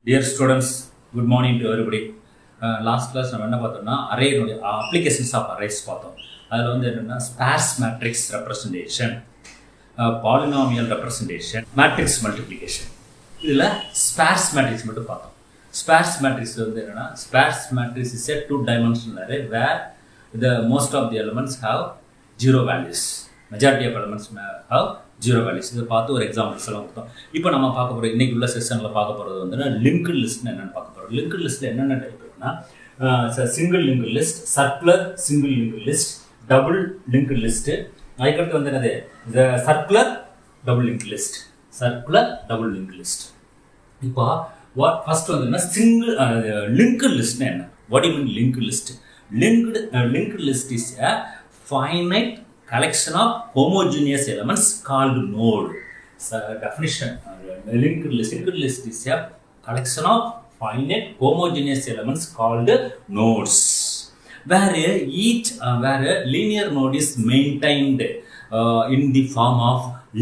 Dear students, good morning to everybody. Last class நம்ம என்ன பார்த்தோம்னா array applications of arrays பார்த்தோம். அதுல வந்து என்னன்னா sparse matrix representation, polynomial representation, matrix multiplication. இதுல sparse matrix மட்டும் பார்த்தோம். Sparse matrix வந்து என்னன்னா sparse matrix is a two-dimensional array where the most of the elements have zero values. Majority of elements have zero values. இதை பார்த்து ஒரு examples எல்லாம் கொடுத்தோம். இப்போ நம்ம பார்க்க போகிற இன்னைக்கு உள்ள செஷனில் பார்க்க போகிறது வந்து லிங்க்டு லிஸ்ட்னு என்னென்னு பார்க்க போகிறோம். லிங்க்டு லிஸ்ட்டில் என்னென்ன டைப் இருக்குன்னா single linked list, circular single linked list, double linked list, அதுக்கடுத்து வந்து என்னது circular double linked list, circular double linked list. இப்போ ஃபர்ஸ்ட் வந்து சிங்கிள் லிங்க்டு லிஸ்ட்னா என்ன? What you mean linked list? Linked list is a finite collection of homogeneous elements called node. So definition: linked list is a collection of finite homogeneous elements called nodes, where a linear node is maintained in the form of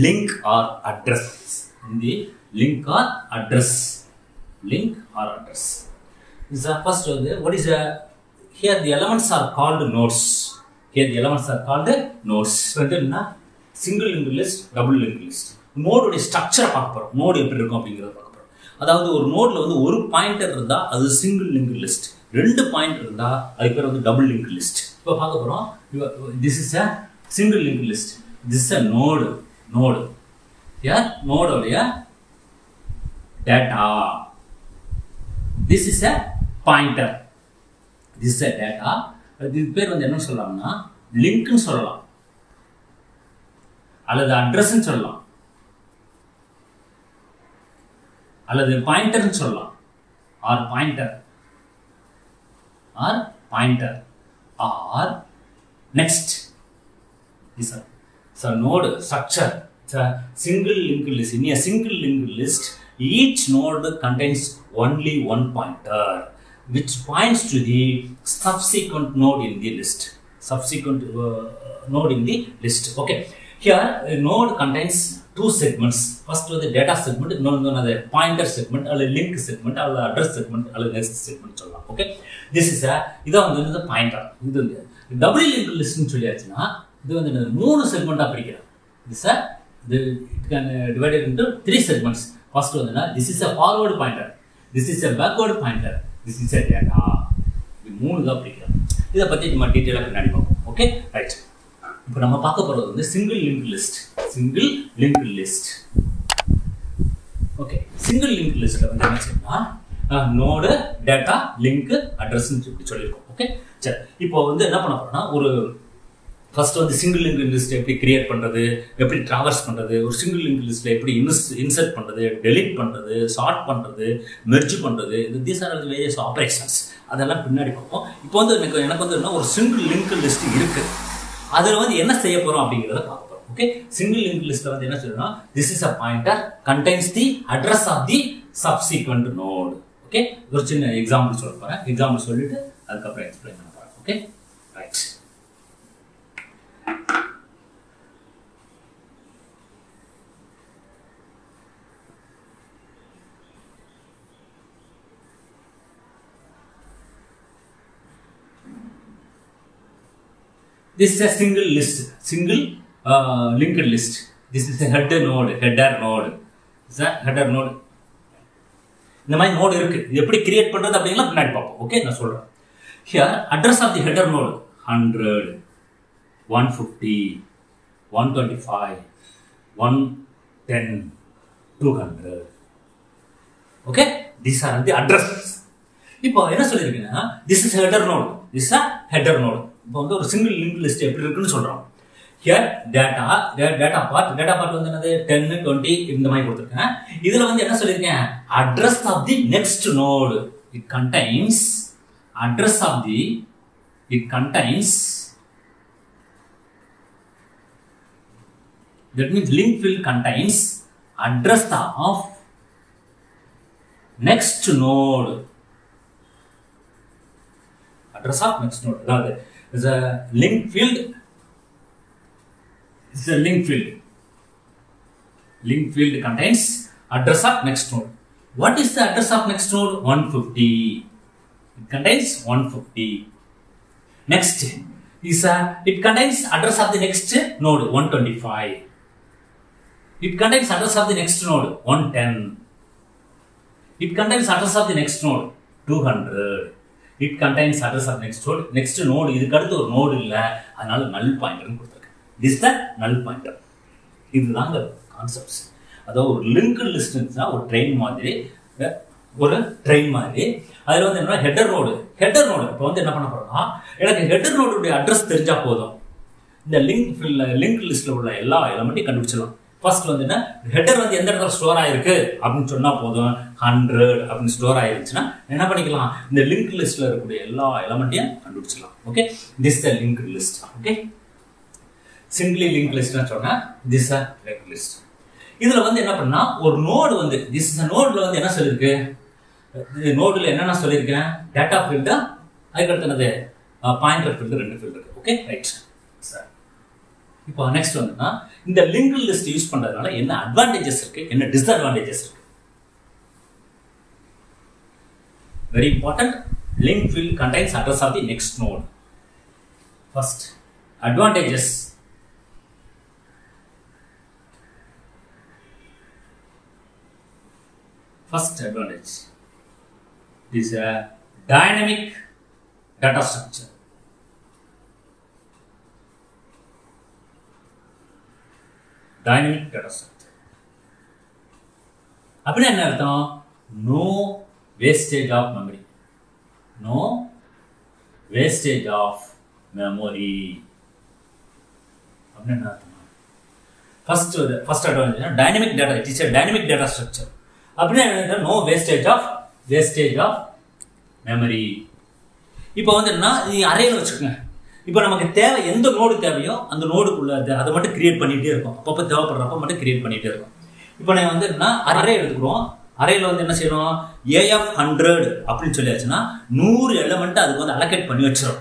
link or address. In the link or address. This is first. What is a Here the elements are called nodes. வந்து single linked list, double linked list. நோடோட ஸ்ட்ரக்சரை பார்க்க போறோம். Node எப்படி இருக்கும் அப்படிங்கறத பார்க்க போறோம். அதாவது ஒரு நோட்ல வந்து ஒரு பாயிண்டர் இருந்தா அது சிங்கிள் லிங்க்டு லிஸ்ட், ரெண்டு பாயிண்டர் இருந்தா அது பேர் வந்து டபுள் லிங்க்டு லிஸ்ட். இப்போ பார்க்க போறோம். This is a single linked list. This is a node. Here நோடோட data. This is a pointer. This is a data. இது பேர் வந்து என்ன சொல்லலாம்னா லிங்க்னு சொல்லலாம், அல்லது அட்ரஸ்ன்னு சொல்லலாம், அல்லது பாயிண்டர்னு சொல்லலாம், or next. So node structure. It's a single linked list. In a single linked list, each node contains only one pointer, which points to the subsequent node in the list. Okay. Here, a node contains two segments. First is the data segment, another pointer segment, or link segment, or address segment, or next segment. Okay. This is the pointer. Double linked list is three segments. It can divide it into three segments. First this is a forward pointer. This is a backward pointer. This is a data. இது மூணு தான் பிடிக்கும். இதை பற்றி நம்ம டீட்டெயிலாக பின்னாடி பார்ப்போம். Okay, right. இப்போ நம்ம பார்க்க போகிறது வந்து single link list. Okay, single link லிஸ்ட்டில் வந்து என்ன செய்யணும்னா நோடு, டேட்டா, லிங்க், அட்ரஸ்ன்னு இப்படி சொல்லியிருக்கோம். ஓகே, சரி. இப்போ வந்து என்ன பண்ண போறோம்னா ஒரு ஃபர்ஸ்ட் வந்து சிங்கிள் லிங்க் லிஸ்ட் எப்படி கிரியேட் பண்ணுறது, எப்படி ட்ராவர்ஸ் பண்ணுறது, ஒரு சிங்கிள் லிங்க் லிஸ்ட்டில் எப்படி இன்சர்ட் பண்ணுறது, டெலிட் பண்ணுறது, சார்ட் பண்ணுறது, மெர்ஜ் பண்ணுறது, these are the various operations. அதெல்லாம் பின்னாடி பார்ப்போம். இப்போ வந்து எனக்கு வந்து என்ன ஒரு சிங்கிள் லிங்க் லிஸ்ட் இருக்குது, அதில் வந்து என்ன செய்ய போகிறோம் அப்படிங்கிறத பார்க்க போகிறோம். ஓகே, சிங்கிள் லிங்க் லிஸ்ட்டில் வந்து என்ன சொல்லணும்னா this is a pointer contains the address of the subsequent node. Okay, ஒரு சின்ன எக்ஸாம்பிள் சொல்ல போகிறேன். எக்ஸாம்பிள் சொல்லிட்டு அதுக்கப்புறம் எக்ஸ்பிளைன் பண்ண போகிறேன். Okay, right. This is a single linked list. This is a header node. Is a header node. இந்த மாதிரி நோடு இருக்கு. இது எப்படி கிரியேட் பண்றது அப்படிங்கலாம் பின்னாடி பார்ப்போம். ஓகே, நான் சொல்றேன். Here address of the header node 100, 150, 125, 110, 200. Okay, these are the addresses. இப்போ என்ன சொல்லிருக்கேன்னா this is header node. This is a header node. இப்போ வந்து ஒரு சிங்கிள் லிங்க் லிஸ்ட் எப்படி இருக்குன்னு சொல்றோம். ஹியர் டேட்டா பார்ட் வந்து என்னது 10, 20 இந்த மாதிரி கொடுத்துருக்கேன். இதுல வந்து என்ன சொல்லியிருக்கேன் address of the next node. It contains that means link field contains address of next node. Is a link field. Link field contains address of next node. What is the address of next node? 150. It contains 150. Next is it contains address of the next node 125. It contains address of the next node 110. It contains address of the next node 200. It contains address of next node இதுக்கு அடுத்து ஒரு node இல்ல, அதனால null pointer னு கொடுத்திருக்கேன். This is the null pointer. இதுதாங்க concepts. அதாவது ஒரு லிங்க்டு லிஸ்ட்னா ஒரு ட்ரெயின் மாதிரி, அதுல வந்து என்ன ஹெடர் நோடு இப்போ வந்து என்ன பண்ண போறோம்னா, எனக்கு ஹெடர் நோடுடைய அட்ரஸ் தெரிஞ்சா போதும், இந்த லிங்க் லிஸ்ட்ல உள்ள எல்லா எலிமெண்ட்டையும் கண்டுபிடிச்சிடலாம். ஃபர்ஸ்ட் வந்து என்ன, ஹெடர் வந்து எந்த இடத்துல ஸ்டோர் ஆயிருக்கு அப்படின்னு சொன்னா போதும், 100 அப்படின்னு ஸ்டோர் ஆயிருச்சுன்னா என்ன பண்ணிக்கலாம், இந்த லிங்க் லிஸ்ட்ல இருக்கக்கூடிய எல்லா எலிமெண்ட்டையும் கண்டுபிடிச்சிடலாம். Okay, this the link list. Okay, singly linked லிஸ்ட்னு சொன்னா திஸ் அ லிங்க் லிஸ்ட். இதுல வந்து என்ன பண்ணா, ஒரு நோடு வந்து திஸ் நோட்ல வந்து என்ன சொல்லிருக்கு, நோடுல என்னென்ன சொல்லியிருக்கேன், டேட்டா ஃபீல்டு, அதுக்கடுத்து என்னது பாயிண்டர் ஃபீல்டு, 2 ஃபீல்டு இருக்கு. Okay, right sir. இப்போ நெக்ஸ்ட் வந்துன்னா, இந்த லிங்க் லிஸ்ட் யூஸ் பண்றதுனால என்ன அட்வான்டேஜஸ் இருக்கு, என்ன டிஸ்அட்வான்டேஜஸ் இருக்கு. Very important, link field contains address of the next node. First advantages, first advantage is a dynamic data structure. Dynamic data structure அப்படின்னா என்ன அர்த்தம், no wastage of memory, no wastage of memory அப்படின்னா என்ன அர்த்தம். first advantage dynamic data, it is a dynamic data structure. அப்படின்னா no wastage of memory. இப்போ வந்து என்ன, அரேல வச்சுக்கோங்க. இப்போ நமக்கு தேவை, எந்த நோடு தேவையோ அந்த நோடுக்குள்ள அதை மட்டும் கிரியேட் பண்ணிட்டே இருக்கும், அப்பப்போ தேவைப்படுறப்ப மட்டும் கிரியேட் பண்ணிட்டே இருக்கும். இப்போ நான் வந்து என்ன, அரே எடுத்துக்கிறோம். அரேல வந்து என்ன செய்யணும், AF100 அப்படின்னு சொல்லியாச்சுன்னா 100 எலிமெண்ட் அதுக்கு வந்து அலோகேட் பண்ணி வச்சிடும்.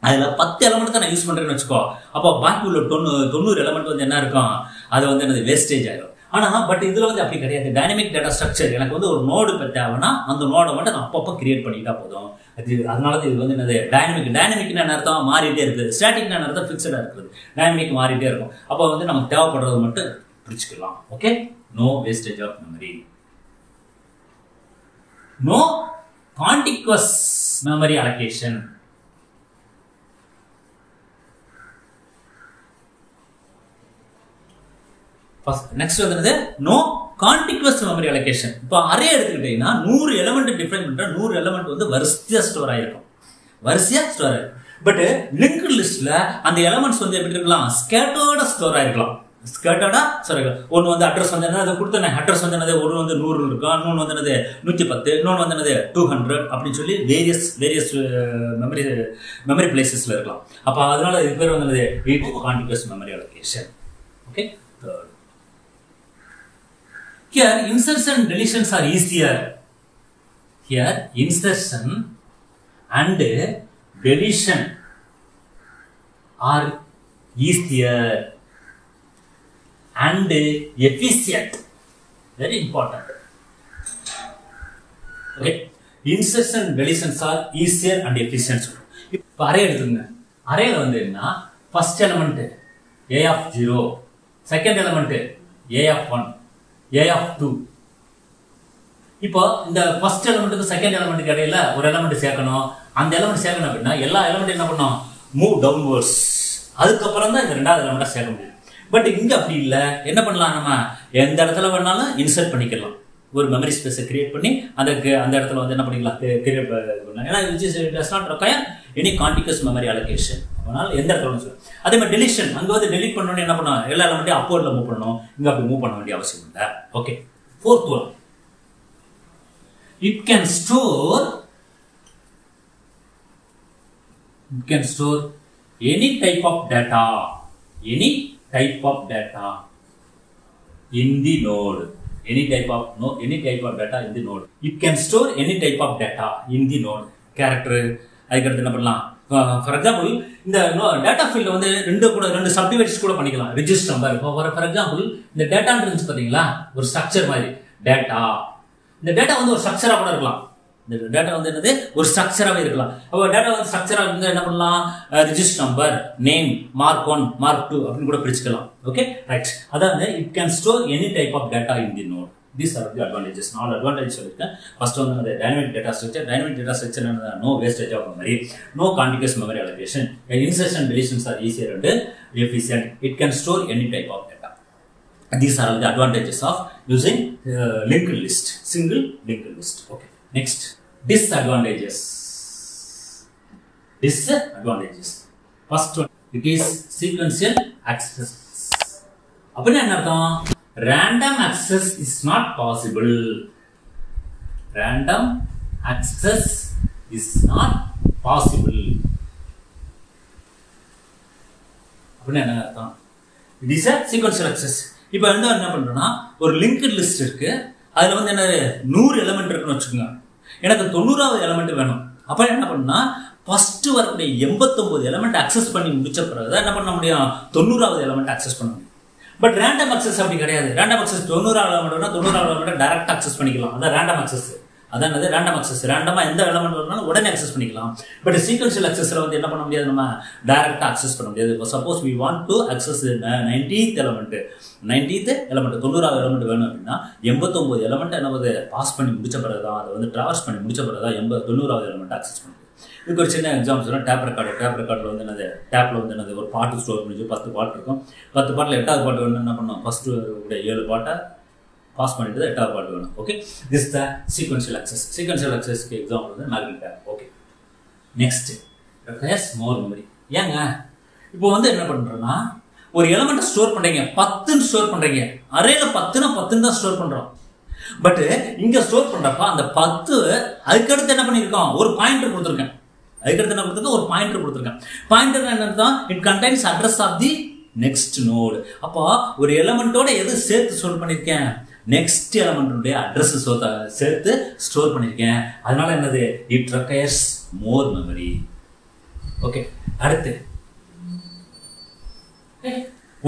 அதுல 10 எலிமெண்ட் தான் நான் யூஸ் பண்றேன்னு வச்சுக்கோ, அப்போ பாக்கி உள்ள 90 எலிமெண்ட் வந்து என்ன இருக்கும், அது வந்து என்னது வேஸ்டேஜ் ஆயிடும். ஆனா பட் இதுல வந்து அப்படி கிடையாது. டைனமிக் டேட்டா ஸ்ட்ரக்சர், எனக்கு வந்து ஒரு நோடு தேவைன்னா அந்த நோடை மட்டும் நான் அப்பப்போ கிரியேட் பண்ணிட்டா போதும். அதனால இது வந்து என்னது டைனமிக் என்ன அர்த்தம், மாறிட்டே இருக்குது. ஸ்டாட்டிக் என்ன அர்த்தம், ஃபிக்ஸடா இருக்குது. டைனமிக் மாறிட்டே இருக்கும். அப்போ வந்து நமக்கு தேவைப்படுறது மட்டும் பிடிச்சிக்கலாம். Okay, no wastage of memory, no contiguous memory allocation. Next வந்து நோ கான்டிகுவஸ் மெமரி அலோகேஷன். இப்போ அரே எடுத்துக்கிட்டீங்கன்னா 100 எலிமெண்ட் டிஃபைன் பண்ற, 100 எலிமெண்ட் வந்து வரிசையா ஸ்டோர் ஆயிருக்கும், பட் லிங்க்டு லிஸ்ட்ல அந்த எலிமெண்ட்ஸ் வந்து எப்படி இருக்கலாம், ஸ்கேட்டர்டா ஸ்டோர் ஆயிருக்கலாம். ஒன்னு வந்து அட்ரஸ் வந்து என்ன கொடுத்தேன், அட்ரஸ் வந்து என்னது, ஒரு வந்து 100 இருக்கும், இன்னொன்று வந்து என்னது 110, இன்னொன்று வந்து என்னது 200 அப்படின்னு சொல்லி வேரியஸ் மெமரி பிளேசஸ்ல இருக்கலாம். அப்ப அதனால இது பேர் வந்து என்னது contiguous memory allocation. Okay, here insertion and deletions are easier. Here insertion and deletion are easier and efficient. Very important. Okay, insertion and deletions are easier and efficient. இப்போ அரே எடுத்துங்க. அரேல வந்து என்ன, first element A0, second element A1, A2. இப்போ இந்த first எலிமெண்ட்டுக்கு second எலிமெண்ட்டுக்கு இடையில ஒரு element சேர்க்கணும். அந்த எலிமெண்ட் சேர்க்கணும் அப்படின்னா எல்லா எலிமெண்ட் என்ன பண்ணும், மூவ் டவுன்வர்ட்ஸ். அதுக்கப்புறம் தான் இந்த ரெண்டாவது எலிமெண்ட்டை சேர்க்க முடியும். பட் இங்க அப்படி இல்லை. என்ன பண்ணலாம், நம்ம எந்த இடத்துல வேணாலும் இன்சர்ட் பண்ணிக்கலாம். ஒரு மெமரி ஸ்பேஸை கிரியேட் பண்ணி அந்த இடத்துல வந்து என்ன பண்ணிக்கலாம், கிரியேட் பண்ணலாம். ஏன்னா does not require any contiguous memory allocation. அதனால எந்த இடத்துல அதே மாதிரி டெலிஷன், அங்க வந்து டெலிட் பண்ணணும், என்ன பண்ணணும், எல்லா எலிமெண்ட்டையும் அப்போர்ட்ல மூவ் பண்ணணும். இங்க அப்படி மூவ் பண்ண வேண்டிய அவசியம் இல்லை. Okay, fourth one, it can store any type of data in the node. Any type of data in the node. It can store any type of data in the node. Character, அதுக்கடுத்து என்ன பண்ணலாம், for example இந்த data ஃபீல்ட வந்து ரெண்டு சப்டிவைட்ஸ் கூட பண்ணிக்கலாம். Register number, for example இந்த டேட்டான்னு இருந்துச்சு பாத்தீங்களா, ஒரு ஸ்ட்ரக்சர் மாதிரி டேட்டா. இந்த டேட்டா வந்து ஒரு ஸ்ட்ரக்சரா கூட இருக்கலாம். இந்த டேட்டா வந்து என்னது ஒரு ஸ்ட்ரக்சராகவே இருக்கலாம். அப்போ டேட்டா வந்து ஸ்ட்ரக்சராக இருந்து என்ன பண்ணலாம், register number, name, mark 1, mark 2 அப்படின்னு கூட பிரிச்சுக்கலாம். Okay right. அதாவது it can store any type of data in the node. These are the advantages. 4 advantages சொல்லிருக்கேன். ஃபர்ஸ்ட் வந்து dynamic data structure. Dynamic data structure no wastage of memory, no contiguous memory allocation, insertion deletions are easier and efficient. It can store any type of data. These are the advantages of using linked list, single linked list. Okay. Next, disadvantages. Disadvantages. First one, it is sequential access. அப்படின்னா என்ன அர்த்தம்? Random access is not possible. Random access is not possible. அப்படின்னா என்ன அர்த்தம்? It is a sequential access. இப்போ வந்து என்ன பண்றோம்னா ஒரு லிங்க்டு லிஸ்ட் இருக்கு. அதுல வந்து என்ன 100 எலிமெண்ட் இருக்குன்னு வச்சுக்கோங்க. எனக்கு 90வது எலிமெண்ட் வேணும். அப்ப என்ன பண்ணா ஃபர்ஸ்ட் வரக்கூடிய 89 எலிமெண்ட் அக்சஸ் பண்ணி முடிச்ச பிறகு என்ன பண்ண முடியும், 90வது எலிமெண்ட் அக்சஸ் பண்ண முடியும். பட் ரேண்டம் அக்சஸ் அப்படி கிடையாது. ரேண்டம் அக்சஸ் 90வது எலிமெண்ட் டைரக்ட் அக்சஸ் பண்ணிக்கலாம். அதான் ரேண்டம் அக்சஸ். அதான் ரேண்டம் அக்சஸ். ரேண்டமா எந்த எலிமெண்ட் வரணும் உடனே அக்சஸ் பண்ணிக்கலாம். பட் சீக்வென்ஷியல் அக்சஸ்ல வந்து என்ன பண்ண முடியாது, நம்ம டைரக்டா அக்சஸ் பண்ண முடியாது. Suppose we want to access 90th element 90வது எலிமெண்ட் வேணும் அப்படின்னா 89 எலிமெண்ட் என்ன பாஸ் பண்ணி முடிச்ச பிறகுதான், அதை வந்து டிராவர்ஸ் பண்ணி முடிச்ச பிறகுதான் 90வது எலிமெண்ட் அக்சஸ் பண்ண முடியும். இதுக்கு ஒரு சின்ன எக்ஸாம்பிள் சொன்னா டேப் ரெக்கார்டில் வந்து என்னது, டேப்ல வந்து என்னது ஒரு பாட்டு ஸ்டோர் பண்ணி 10 பாட்டு இருக்கும். 10 பாட்டில் 8வது பாட்டு வேணும் என்ன பண்ணோம், ஃபர்ஸ்ட் 7 பாட்டை பாஸ் பண்ணிட்டு 8வது பாட்டு வேணும். Okay, this the sequential access. Sequential அக்சஸ்க்கு எக்ஸாம்பிள் வந்து magnet tape. Okay, next requires more memory. ஏங்க இப்போ வந்து என்ன பண்றோம்னா ஒரு எலிமெண்ட் ஸ்டோர் பண்றீங்க, 10 ஸ்டோர் பண்றீங்க. அரேல 10 தான் ஸ்டோர் பண்றோம். பட் இங்க ஸ்டோர் பண்றப்ப அந்த 10 அதுக்கடுத்து என்ன பண்ணிருக்கோம், ஒரு பாயிண்டர் கொடுத்துருக்கேன். அதுக்கடுத்து என்ன கொடுத்துருக்கேன், ஒரு பாயிண்டர் கொடுத்துருக்கேன். பாயிண்டர் என்ன, it contains address of the next node. அப்போ ஒரு எலிமெண்டோட எது சேர்த்து ஸ்டோர் பண்ணிருக்கேன், நெக்ஸ்ட் எலிமெண்ட்டுடைய அட்ரஸ் சேர்த்து ஸ்டோர் பண்ணிருக்கேன். அதனால என்னது, it requires more memory. Okay, அடுத்து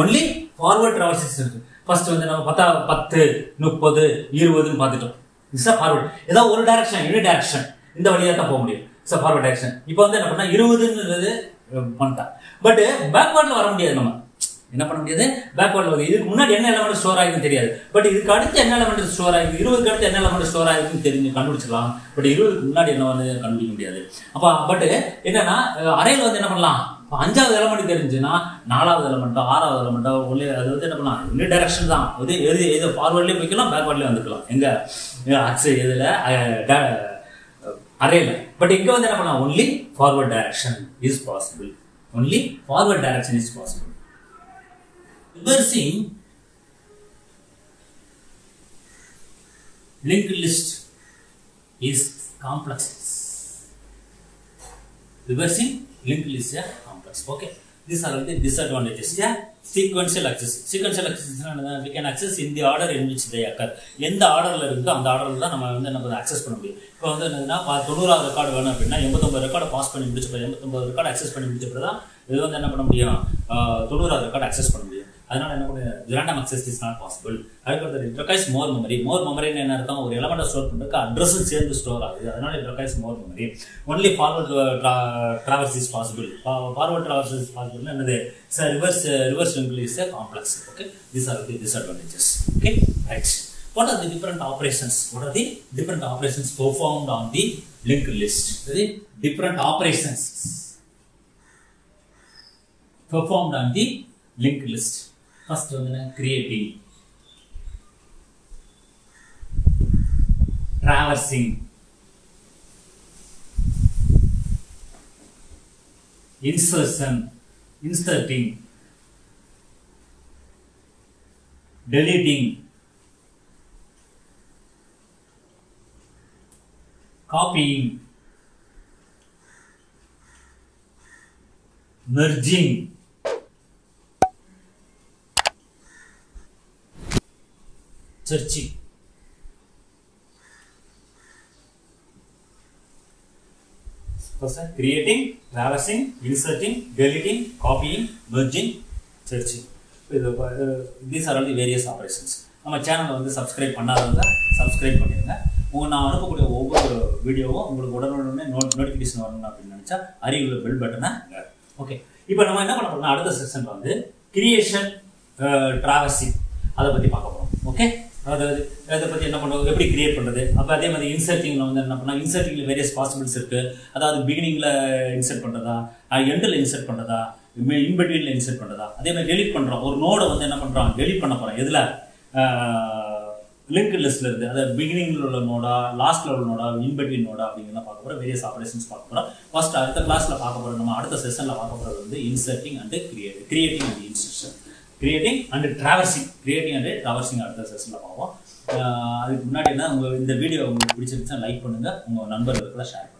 ஒன்லி ஃபார்வர்ட் டிராவர்சஸ் இருக்கு. ஃபர்ஸ்ட் வந்து நம்ம 10, 30, 20 பார்த்துட்டோம். It's a forward. ஏதாவது ஒரு டைரக்ஷன், யூனி டைரக்ஷன், இந்த வழியா தான் போக முடியும். It's a forward direction. இப்போ வந்து என்ன பண்ணா 20ன்றது பண்ணிட்டா. பட் பேக்வர்ட்ல வர முடியாது. நம்ம என்ன பண்ண முடியாது, பேக்வர்ட்ல வந்து இதுக்கு முன்னாடி என்ன எலிமெண்ட் ஸ்டோர் ஆகிருக்குன்னு தெரியாது. பட் இதுக்கு அடுத்து என்ன எலிமெண்ட் ஸ்டோர் ஆகிருக்கு, 20க்கு அடுத்து என்ன எலிமெண்ட் ஸ்டோர் ஆகிருக்குன்னு தெரிஞ்சு கண்டுபிடிச்சிடலாம். பட் 20க்கு முன்னாடி என்ன வந்து கண்டுபிடிக்க முடியாது. அப்ப பட் என்னன்னா அரேல வந்து என்ன பண்ணலாம், 5வது எலிமெண்ட் தெரிஞ்சுன்னா 4வது எலிமெண்ட்டோ 6வது எலிமெண்ட்டோ உள்ளே அது வந்து என்ன பண்ணலாம், இன்னும் டைரக்ஷன் தான். எது ஃபார்வர்ட்லேயே போய்க்கலாம், பேக்வர்ட்லேயே வந்துக்கலாம். எங்க ஆக்சஸ் இதில் அரேல. பட் இங்கே வந்து என்ன பண்ணலாம், only forward direction is possible. Only forward direction is possible. Reversing linked list is complex. Reversing linked list is complex. Okay, these are the disadvantages. Yeah, sequential access. Sequential access we can access in the order in which they occur. எந்த ஆர்டர்ல இருக்கோ அந்த ஆர்டர்ல தான் நம்ம வந்து நம்ம access பண்ண முடியும். இப்போ வந்து என்னன்னா 90வது ரெக்கார்டு வேணும் அப்படின்னா 89 ரெக்கார்டை பாஸ் பண்ணி முடிச்ச பிறகு 89 ரெக்கார்டு அக்சஸ் பண்ணி முடிச்ச பிறகு தான் இது வந்து என்ன பண்ண முடியும், 90வது ரெக்கார்டு அக்சஸ் பண்ண முடியும். அதனால என்ன பண்ணுங்க, random access is not possible. அதுக்கு it requires more memory. more memory என்ன அர்த்தம், ஒரு எலிமெண்ட் ஸ்டோர் பண்றதுக்கு அட்ரஸ் சேர்ந்து ஸ்டோர் ஆகுது. அதனால it requires more memory. only forward traverse is possible. forward traverse is possible. என்னது, reverse linked list is complex. Okay, these are the disadvantages. Okay, right. What are the different operations? What are the different operations performed on the linked list? The different operations performed on the linked list. First one, creating, traversing, inserting, deleting, copying, merging, searching. Creating, traversing, inserting, deleting, copying, merging, searching. These are all the various operations. நம்ம சேனலை வந்து subscribe பண்ணாதவங்க subscribe பண்ணிடுங்க. நான் அனுப்பக்கூடிய ஒவ்வொரு வீடியோவும் உங்களுக்கு உடனுடனே நோட்டிஃபிகேஷன் வரணும் அப்படின்னு நினச்சா அருகில் பெல் பட்டனை. ஓகே, இப்போ நம்ம என்ன பண்ண போறோம்னா அடுத்த செக்ஷன்ல வந்து கிரியேஷன் டிராவர்சிங் அதை பற்றி பார்க்க போகிறோம். ஓகே, அதாவது அதை பற்றி என்ன பண்ணுறோம், எப்படி கிரியேட் பண்ணுறது. அப்போ அதே மாதிரி இன்சர்ட்டிங்கில் வந்து என்ன பண்ணால் இன்சர்ட்டிங்கில் வேரியஸ் பாசிபிள்ஸ் இருக்குது. அதாவது பிகினிங்கில் இன்சர்ட் பண்ணுறதா, எண்டில் இன்சர்ட் பண்ணுறதா, இன்பிட்வீனில் இன்சர்ட் பண்ணுறதா. அதே மாதிரி டெலிட் பண்ணுறோம். ஒரு நோடை வந்து என்ன பண்ணுறோம், டெலிட் பண்ண போகிறோம். எதில் லிங்க் லிஸ்ட்ல இருந்து, அதாவது பிகினிங்ல உள்ள நோடா, லாஸ்ட்ல உள்ள நோடா, இன்பிட்வீன் நோடா அப்படிங்கிறத பார்க்க போகிறோம். வேரியஸ் ஆப்ரேஷன்ஸ் பார்க்க போகிறோம். ஃபர்ஸ்ட் அடுத்த கிளாஸில் பார்க்க போகிறோம். நம்ம அடுத்த செஷனில் பார்க்க போகிறது வந்து inserting and creating and insertion, creating and டிராவர்சிங், அடுத்த செஷனில் பார்ப்போம். அதுக்கு முன்னாடி என்ன, உங்கள் இந்த வீடியோ உங்களுக்கு பிடிச்சிருந்துச்சுன்னா லைக் பண்ணுங்கள், உங்கள் நண்பர்களுக்கெல்லாம் ஷேர் பண்ணுங்கள்.